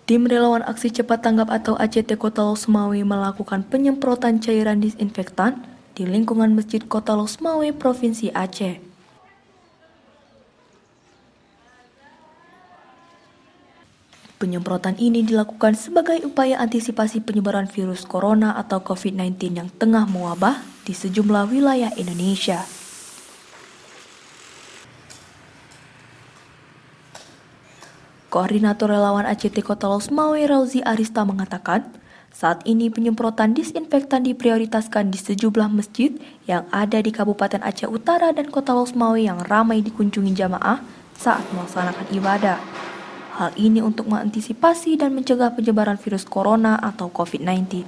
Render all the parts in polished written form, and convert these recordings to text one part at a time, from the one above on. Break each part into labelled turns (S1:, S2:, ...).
S1: Tim Relawan Aksi Cepat Tanggap atau ACT Kota Losmawe melakukan penyemprotan cairan disinfektan di lingkungan Masjid Kota Losmawe, Provinsi Aceh. Penyemprotan ini dilakukan sebagai upaya antisipasi penyebaran virus corona atau COVID-19 yang tengah mewabah di sejumlah wilayah Indonesia. Koordinator Relawan ACT Kota Losmawe, Rauzi Arista mengatakan, saat ini penyemprotan disinfektan diprioritaskan di sejumlah masjid yang ada di Kabupaten Aceh Utara dan Kota Losmawe yang ramai dikunjungi jamaah saat melaksanakan ibadah. Hal ini untuk mengantisipasi dan mencegah penyebaran virus corona atau COVID-19.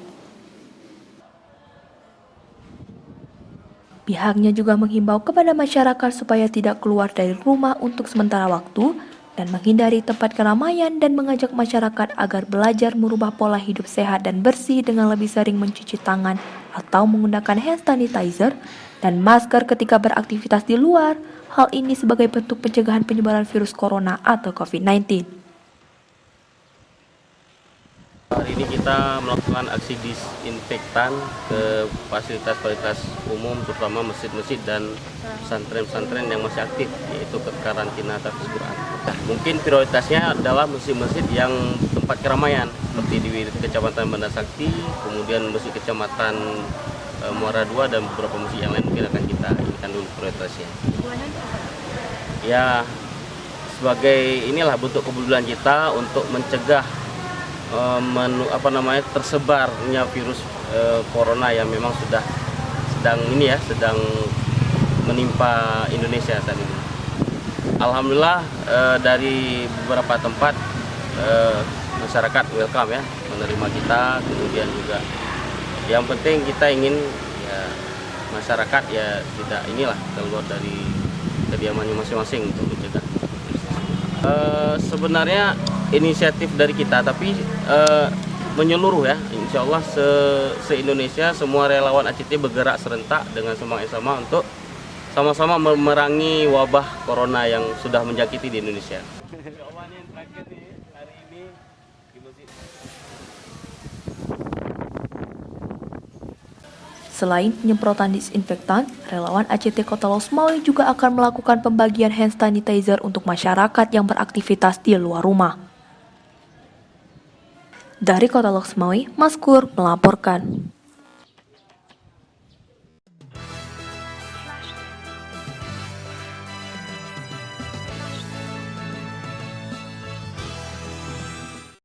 S1: Pihaknya juga menghimbau kepada masyarakat supaya tidak keluar dari rumah untuk sementara waktu dan menghindari tempat keramaian dan mengajak masyarakat agar belajar merubah pola hidup sehat dan bersih dengan lebih sering mencuci tangan atau menggunakan hand sanitizer dan masker ketika beraktivitas di luar. Hal ini sebagai bentuk pencegahan penyebaran virus corona atau COVID-19.
S2: Hari ini kita melakukan aksi disinfektan ke fasilitas-fasilitas umum, terutama masjid-masjid dan pesantren-pesantren yang masih aktif, yaitu ke karantina tahfiz Quran. Nah, mungkin prioritasnya adalah masjid-masjid yang tempat keramaian, seperti di Kecamatan Banda Sakti, kemudian masjid Kecamatan Muara II dan beberapa masjid yang lain mungkin akan kita inikan dulu prioritasnya. Ya, sebagai inilah bentuk kepedulian kita untuk mencegah tersebarnya virus corona yang memang sedang menimpa Indonesia saat ini. Alhamdulillah dari beberapa tempat masyarakat welcome ya, menerima kita. Kemudian juga yang penting kita ingin ya masyarakat ya tidak keluar dari kediamannya masing-masing untuk mencegah. Sebenarnya inisiatif dari kita, tapi menyeluruh ya, insya Allah se-Indonesia semua relawan ACT bergerak serentak dengan semangat yang sama untuk sama-sama memerangi wabah corona yang sudah menjangkiti di Indonesia.
S1: Selain penyemprotan disinfektan, relawan ACT Kota Losmawe juga akan melakukan pembagian hand sanitizer untuk masyarakat yang beraktivitas di luar rumah. Dari Kota Losmawe, Maskur melaporkan.